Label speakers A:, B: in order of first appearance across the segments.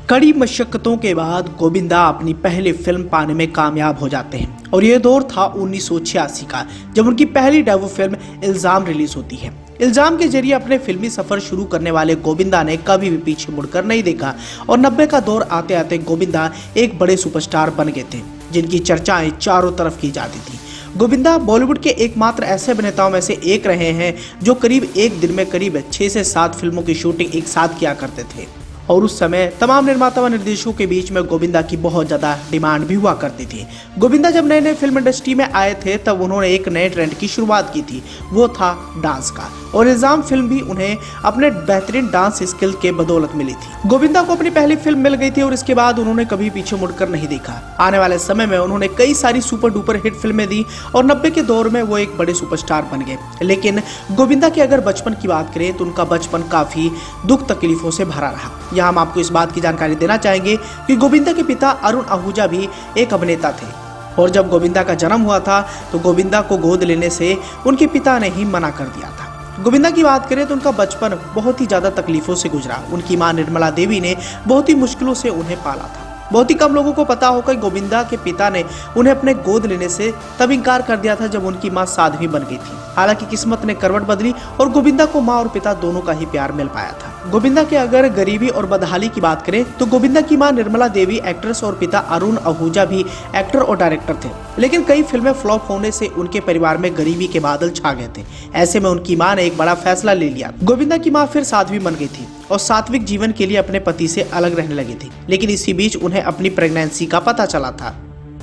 A: कड़ी मशक्कतों के बाद गोविंदा अपनी पहली फिल्म पाने में कामयाब हो जाते हैं और ये दौर था 1986 का, जब उनकी पहली डेब्यू फिल्म इल्जाम रिलीज होती है। इल्जाम के जरिए अपने फिल्मी सफर शुरू करने वाले गोविंदा ने कभी भी पीछे मुड़कर नहीं देखा और 90 का दौर आते आते गोविंदा एक बड़े सुपरस्टार बन गए थे, जिनकी चर्चाएं चारों तरफ की जाती थी। गोविंदा बॉलीवुड के एकमात्र ऐसे अभिनेताओं में से एक रहे हैं जो करीब एक दिन में करीब 6 से 7 फिल्मों की शूटिंग एक साथ किया करते थे और उस समय तमाम निर्माता व निर्देशकों के बीच में गोविंदा की बहुत ज़्यादा डिमांड भी हुआ करती थी। गोविंदा जब नए नए फिल्म इंडस्ट्री में आए थे तब उन्होंने एक नए ट्रेंड की शुरुआत की थी, वो था डांस का, और इल्जाम फिल्म भी उन्हें अपने बेहतरीन डांस स्किल के बदौलत मिली थी। गोविंदा को अपनी पहली फिल्म मिल गई थी और इसके बाद उन्होंने कभी पीछे मुड़कर नहीं देखा। आने वाले समय में उन्होंने कई सारी सुपर डुपर हिट फिल्में दी और 90 के दौर में वो एक बड़े सुपरस्टार बन गए। लेकिन गोविंदा के अगर बचपन की बात करें तो उनका बचपन काफी दुख तकलीफों से भरा रहा। यहाँ हम आपको इस बात की जानकारी देना चाहेंगे कि गोविंदा के पिता अरुण आहूजा भी एक अभिनेता थे और जब गोविंदा का जन्म हुआ था तो गोविंदा को गोद लेने से उनके पिता ने ही मना कर दिया था। गोविंदा की बात करें तो उनका बचपन बहुत ही ज्यादा तकलीफों से गुजरा। उनकी मां निर्मला देवी ने बहुत ही मुश्किलों से उन्हें पाला था। बहुत ही कम लोगों को पता होगा कि गोविंदा के पिता ने उन्हें अपने गोद लेने से तब इनकार कर दिया था जब उनकी मां साध्वी बन गई थी। हालांकि किस्मत ने करवट बदली और गोविंदा को मां और पिता दोनों का ही प्यार मिल पाया था। गोविंदा के अगर गरीबी और बदहाली की बात करें तो गोविंदा की मां निर्मला देवी एक्ट्रेस और पिता अरुण आहूजा भी एक्टर और डायरेक्टर थे, लेकिन कई फिल्में फ्लॉप होने से उनके परिवार में गरीबी के बादल छा गए थे। ऐसे में उनकी मां ने एक बड़ा फैसला ले लिया। गोविंदा की मां फिर साध्वी बन गई थी और सात्विक जीवन के लिए अपने पति से अलग रहने लगी थी, लेकिन इसी बीच उन्हें अपनी प्रेगनेंसी का पता चला था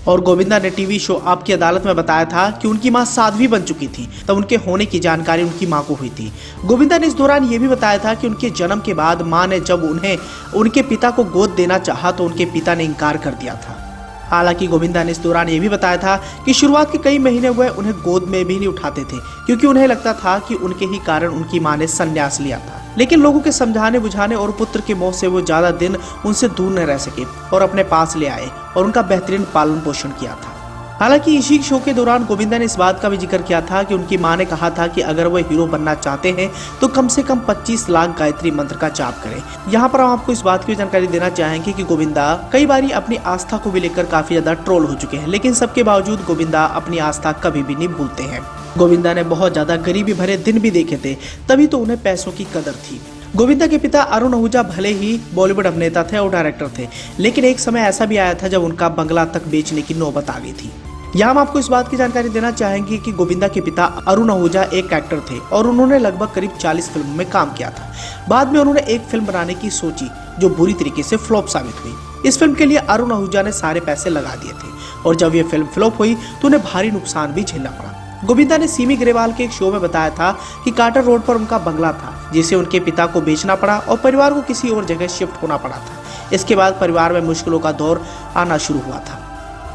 A: और गोविंदा ने टीवी शो आपकी अदालत में बताया था कि उनकी मां साध्वी बन चुकी थी। तब उनके होने की जानकारी उनकी मां को हुई थी। गोविंदा ने इस दौरान ये भी बताया था कि उनके जन्म के बाद मां ने जब उन्हें उनके पिता को गोद देना चाहा तो उनके पिता ने इनकार कर दिया था। हालांकि गोविंदा ने इस दौरान ये भी बताया था कि शुरुआत के कई महीने वह उन्हें गोद में भी नहीं उठाते थे, क्योंकि उन्हें लगता था कि उनके ही कारण उनकी मां ने संन्यास लिया था। लेकिन लोगों के समझाने बुझाने और पुत्र की मौत से वो ज्यादा दिन उनसे दूर न रह सके और अपने पास ले आए और उनका बेहतरीन पालन पोषण किया था। हालांकि इसी शो के दौरान गोविंदा ने इस बात का भी जिक्र किया था कि उनकी मां ने कहा था कि अगर वो हीरो बनना चाहते हैं तो कम से कम 25 लाख गायत्री मंत्र का जाप करें। यहाँ पर हम आपको इस बात की जानकारी देना चाहेंगे कि गोविंदा कई बारी अपनी आस्था को भी लेकर काफी ज्यादा ट्रोल हो चुके हैं, लेकिन सबके बावजूद गोविंदा अपनी आस्था कभी भी नहीं भूलते हैं। गोविंदा ने बहुत ज्यादा गरीबी भरे दिन भी देखे थे, तभी तो उन्हें पैसों की कदर थी। गोविंदा के पिता अरुण आहूजा भले ही बॉलीवुड अभिनेता थे और डायरेक्टर थे, लेकिन एक समय ऐसा भी आया था जब उनका बंगला तक बेचने की नौबत आ गई थी। यहाँ हम आपको इस बात की जानकारी देना चाहेंगे कि गोविंदा के पिता अरुण आहूजा एक एक्टर थे और उन्होंने लगभग करीब 40 फिल्मों में काम किया था। बाद में उन्होंने एक फिल्म बनाने की सोची जो बुरी तरीके से फ्लॉप साबित हुई। इस फिल्म के लिए अरुण आहूजा ने सारे पैसे लगा दिए थे और जब ये फिल्म फ्लॉप हुई तो उन्हें भारी नुकसान भी झेलना पड़ा। गोविंदा ने सिमी ग्रेवाल के एक शो में बताया था कि कार्टर रोड पर उनका बंगला था जिसे उनके पिता को बेचना पड़ा और परिवार को किसी और जगह शिफ्ट होना पड़ा था। इसके बाद परिवार में मुश्किलों का दौर आना शुरू हुआ था।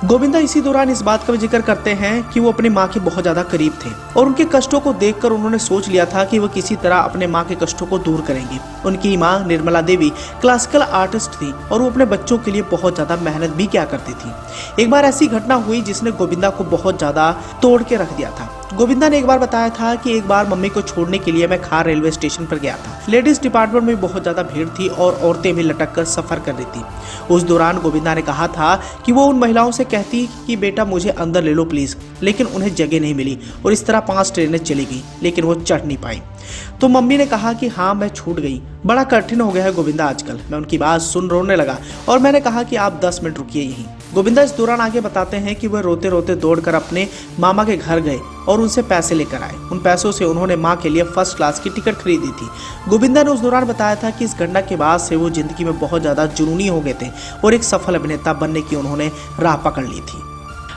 A: गोविंदा इसी दौरान इस बात का भी जिक्र करते हैं कि वो अपनी मां के बहुत ज्यादा करीब थे और उनके कष्टों को देखकर उन्होंने सोच लिया था कि वो किसी तरह अपने मां के कष्टों को दूर करेंगे। उनकी मां निर्मला देवी क्लासिकल आर्टिस्ट थी और वो अपने बच्चों के लिए बहुत ज्यादा मेहनत भी किया करती थी। एक बार ऐसी घटना हुई जिसने गोविंदा को बहुत ज्यादा तोड़ के रख दिया था। गोविंदा ने एक बार बताया था कि एक बार मम्मी को छोड़ने के लिए मैं खार रेलवे स्टेशन पर गया था। लेडीज डिपार्टमेंट में बहुत ज्यादा भीड़ थी और औरतें भी लटक कर सफर कर रही थी। उस दौरान गोविंदा ने कहा था कि वो उन महिलाओं से कहती कि बेटा मुझे अंदर ले लो प्लीज, लेकिन उन्हें जगह नहीं मिली और इस तरह 5 ट्रेनें चली गई, लेकिन वो चढ़ नहीं पाई। तो मम्मी ने कहा कि हाँ मैं छूट गई, बड़ा कठिन हो गया है गोविंदा आजकल। मैं उनकी बात सुन रोने लगा और मैंने कहा कि आप 10 मिनट रुकिए यहीं। गोविंदा इस दौरान आगे बताते हैं कि वह रोते रोते दौड़कर अपने मामा के घर गए और उनसे पैसे लेकर आए। उन पैसों से उन्होंने मां के लिए फर्स्ट क्लास की टिकट खरीदी थी। गोविंदा ने उस दौरान बताया था कि इस घटना के बाद से वो जिंदगी में बहुत ज्यादा जुनूनी हो गए थे और एक सफल अभिनेता बनने की उन्होंने राह पकड़ ली थी।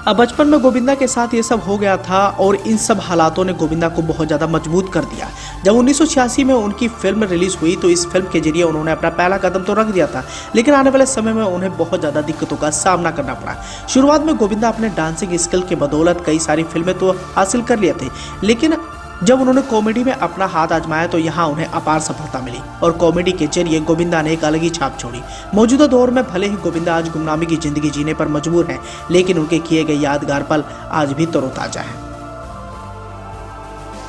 A: अब बचपन में गोविंदा के साथ ये सब हो गया था और इन सब हालातों ने गोविंदा को बहुत ज़्यादा मजबूत कर दिया। जब 1986 में उनकी फिल्म रिलीज हुई तो इस फिल्म के जरिए उन्होंने अपना पहला कदम तो रख दिया था, लेकिन आने वाले समय में उन्हें बहुत ज़्यादा दिक्कतों का सामना करना पड़ा। शुरुआत में गोविंदा अपने डांसिंग स्किल के बदौलत कई सारी फिल्में तो हासिल कर लिए थे, लेकिन जब उन्होंने कॉमेडी में अपना हाथ आजमाया तो यहाँ उन्हें अपार सफलता मिली और कॉमेडी के जरिए गोविंदा ने एक अलग ही छाप छोड़ी। मौजूदा दौर में भले ही गोविंदा आज गुमनामी की जिंदगी जीने पर मजबूर है, लेकिन उनके किए गए यादगार पल आज भी तरोताजा है।